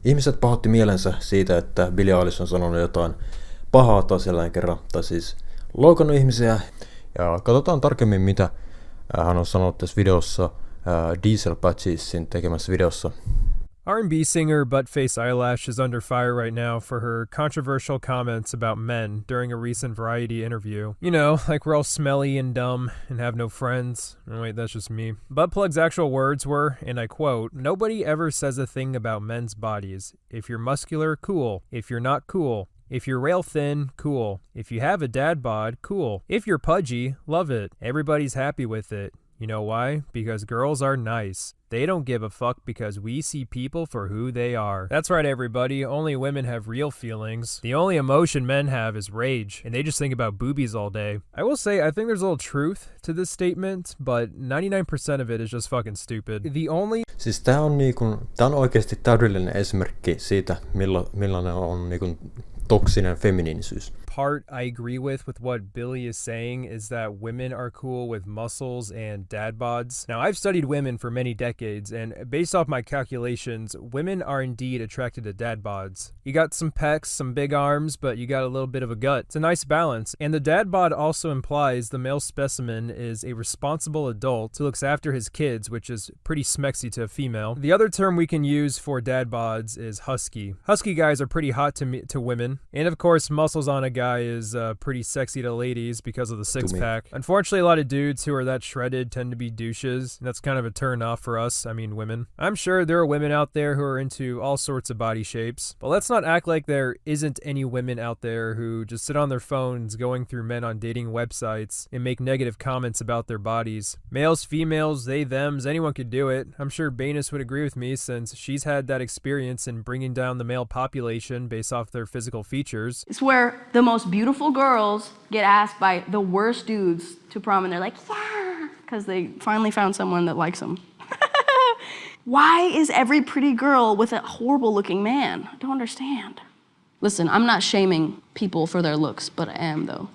Ihmiset pahoitti mielensä siitä, että Billie Eilish on sanonut jotain pahaa taas jälleen kerran, tai siis loukannut ihmisiä. Ja katsotaan tarkemmin, mitä hän on sanonut tässä videossa, Diesel Patchesin tekemässä videossa. R&B singer Buttface Eyelash is under fire right now for her controversial comments about men during a recent Variety interview. You know, like we're all smelly and dumb and have no friends. Oh, wait, that's just me. Buttplug's actual words were, and I quote, "Nobody ever says a thing about men's bodies. If you're muscular, cool. If you're not, cool. If you're rail thin, cool. If you have a dad bod, cool. If you're pudgy, love it. Everybody's happy with it. You know why? Because girls are nice. They don't give a fuck because we see people for who they are." That's right, everybody. Only women have real feelings. The only emotion men have is rage, and they just think about boobies all day. I will say, I think there's a little truth to this statement, but 99% of it is just fucking stupid. The only... Siis tää on oikeasti täydellinen esimerkki siitä, millainen on toksinen feminiinisyys. part I agree with what Billie is saying is that women are cool with muscles and dad bods. Now, I've studied women for many decades, and based off my calculations, women are indeed attracted to dad bods. You got some pecs, some big arms, but you got a little bit of a gut. It's a nice balance. And the dad bod also implies the male specimen is a responsible adult who looks after his kids, which is pretty smexy to a female. The other term we can use for dad bods is husky. Husky guys are pretty hot to women. And of course, muscles on a guy is pretty sexy to ladies because of the six-pack. Unfortunately, a lot of dudes who are that shredded tend to be douches, and that's kind of a turn off for us, I mean women. I'm sure there are women out there who are into all sorts of body shapes, but let's not act like there isn't any women out there who just sit on their phones going through men on dating websites and make negative comments about their bodies. Males, females, they, thems, anyone could do it. I'm sure Banus would agree with me since she's had that experience in bringing down the male population based off their physical features. It's where the most beautiful girls get asked by the worst dudes to prom and they're like, yeah, because they finally found someone that likes them. Why is every pretty girl with a horrible looking man? I don't understand. Listen, I'm not shaming people for their looks, but I am though.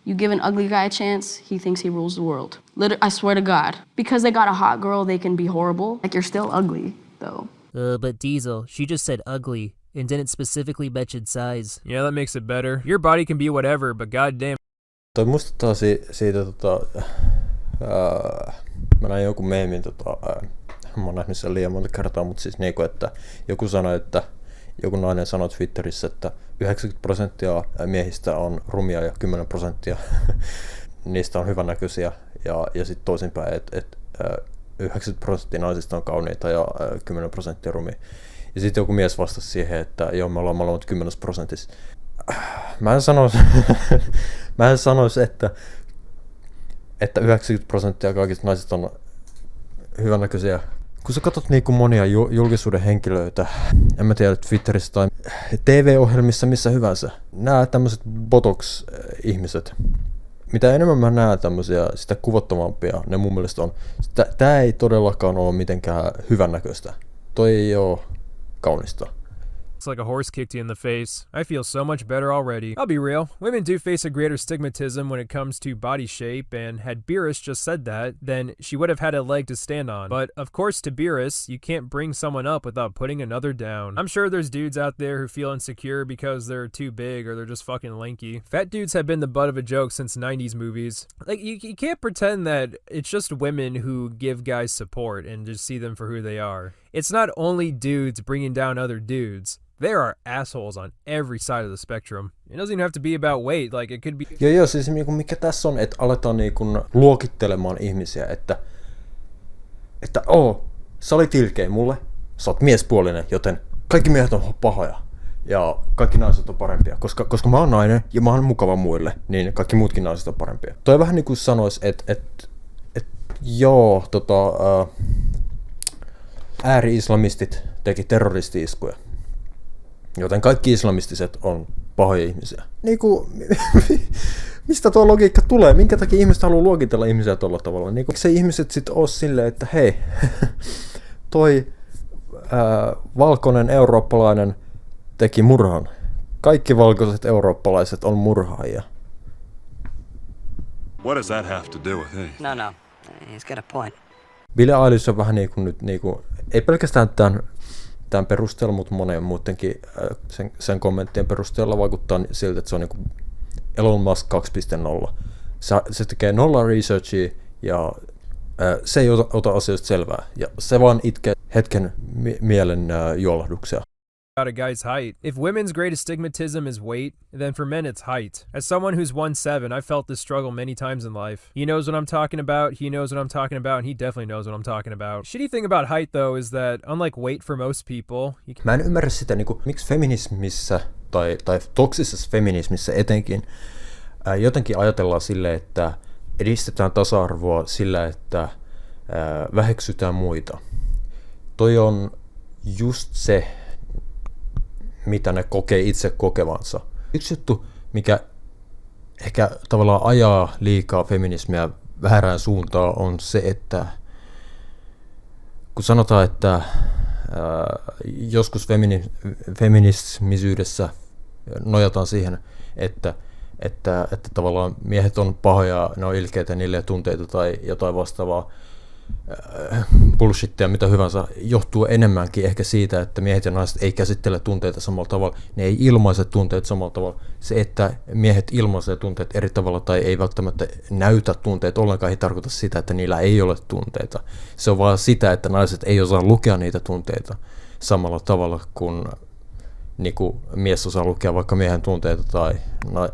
You give an ugly guy a chance, he thinks he rules the world. I swear to God. Because they got a hot girl, they can be horrible. Like, you're still ugly, though. But Diesel, she just said ugly and didn't specifically mention size. Yeah, that makes it better. Your body can be whatever, but goddamn. Toi muistuttaa siitä, mä näin joku meemin, mä oon nähnyt sen liian monta kertaa, mutta siis niinku, että joku sanoi, että joku nainen sanoi Twitterissä, että 90% miehistä on rumia ja 10% niistä on hyvännäköisiä ja sitten toisinpäin, että 90% naisista on kauniita ja 10% rumia. Ja sitten joku mies vastasi siihen, että joo, me ollaan molemmat 10%. Mä en sanoisi, että 90% kaikista naisista on hyvännäköisiä. Kun sä katsot niinku monia julkisuuden henkilöitä, en mä tiedä, Twitterissä tai TV-ohjelmissa, missä hyvänsä, nää tämmöiset botox-ihmiset, mitä enemmän mä näen tämmöisiä, sitä kuvattomampia ne mun mielestä on. Tää ei todellakaan ole mitenkään hyvännäköistä. Toi ei oo kaunista. It's like a horse kicked you in the face. I feel so much better already. I'll be real. Women do face a greater stigmatism when it comes to body shape, and had Beerus just said that, then she would have had a leg to stand on. But of course, to Beerus, you can't bring someone up without putting another down. I'm sure there's dudes out there who feel insecure because they're too big or they're just fucking lanky. Fat dudes have been the butt of a joke since 90s movies. Like, you can't pretend that it's just women who give guys support and just see them for who they are. It's not only dudes bringing down other dudes. There are assholes on every side of the spectrum. It doesn't even have to be about weight, like it could be... Joo, siis mikä tässä on, että aletaan luokittelemaan ihmisiä, että sä olit ilkeä mulle, sä oot miespuolinen, joten kaikki miehet on pahoja ja kaikki naiset on parempia. Koska mä oon nainen ja mä oon mukava muille, niin kaikki muutkin naiset on parempia. Toi vähän niin kuin sanois, että ääri-islamistit teki terroristi-iskuja. Joten kaikki islamistiset on pahoja ihmisiä. Niinku, mistä tuo logiikka tulee? Minkä takia ihmiset haluaa luokitella ihmisiä tuolla tavalla? Niinku, se ihmiset sit oo silleen, että hei, toi valkoinen eurooppalainen teki murhan. Kaikki valkoiset eurooppalaiset on murhaajia. What does that have to do with it? No. He's got a point. Billie Eilish on vähän niinku, ei pelkästään tämän perusteella, mutta monen muutenkin sen kommenttien perusteella vaikuttaa siltä, että se on niin kuin Elon Musk 2.0. Se tekee nolla researchia ja se ei ota asioista selvää. Ja se vaan itkee hetken mielen juolahduksia. About a guy's height. If women's greatest stigmatism is weight, then for men it's height. As someone who's 1'7", I've felt this struggle many times in life. He knows what I'm talking about, he knows what I'm talking about, and he definitely knows what I'm talking about. Shitty thing about height though is that unlike weight for most people, Mä en ymmärrä sitä, niin kuin, miksi feminismissä tai toksisessa feminismissä etenkin jotenkin ajatellaan sille, että edistetään tasa-arvoa sillä, että väheksytään muita. Toi on just se, mitä ne kokee itse kokevansa. Yksi juttu, mikä ehkä tavallaan ajaa liikaa feminismiä väärään suuntaan, on se, että kun sanotaan, että joskus feminismisyydessä nojataan siihen, että tavallaan miehet on pahoja, ne on ilkeitä, niille ei tunteita tai jotain vastaavaa bullshittia, mitä hyvänsä, johtuu enemmänkin ehkä siitä, että miehet ja naiset ei käsittele tunteita samalla tavalla, ne ei ilmaise tunteita samalla tavalla. Se, että miehet ilmaisee tunteet eri tavalla tai ei välttämättä näytä tunteet ollenkaan, ei tarkoita sitä, että niillä ei ole tunteita. Se on vaan sitä, että naiset ei osaa lukea niitä tunteita samalla tavalla kuin niinku mies osaa lukea vaikka miehen tunteita tai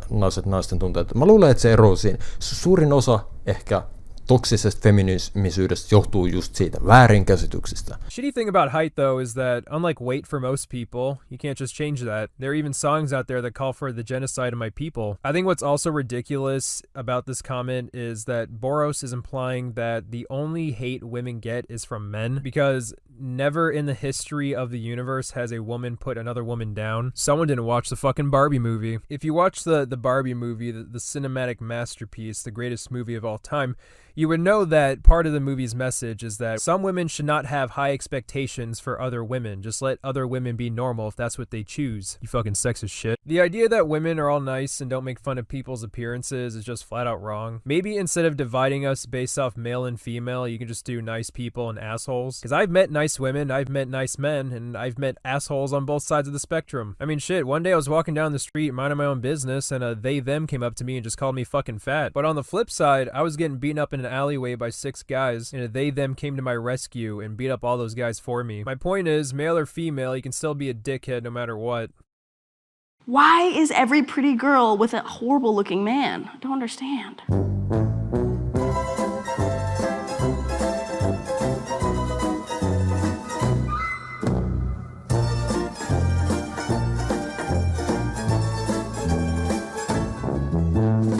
naiset naisten tunteita. Mä luulen, että se ero siinä. Suurin osa ehkä toksisesta feminismisyydestä johtuu just siitä väärinkäsityksistä. Shitty thing about height though is that unlike weight for most people, you can't just change that. There are even songs out there that call for the genocide of my people. I think what's also ridiculous about this comment is that Boros is implying that the only hate women get is from men, because never in the history of the universe has a woman put another woman down. Someone didn't watch the fucking Barbie movie. If you watch the Barbie movie, the cinematic masterpiece, the greatest movie of all time, you would know that part of the movie's message is that some women should not have high expectations for other women. Just let other women be normal if that's what they choose. You fucking sexist shit. The idea that women are all nice and don't make fun of people's appearances is just flat out wrong. Maybe instead of dividing us based off male and female, you can just do nice people and assholes. Because I've met nice women, I've met nice men, and I've met assholes on both sides of the spectrum. I mean, shit, one day I was walking down the street minding my own business and they-them came up to me and just called me fucking fat. But on the flip side, I was getting beaten up in an alleyway by 6 guys, and they-them came to my rescue and beat up all those guys for me. My point is, male or female, you can still be a dickhead no matter what. Why is every pretty girl with a horrible looking man? I don't understand.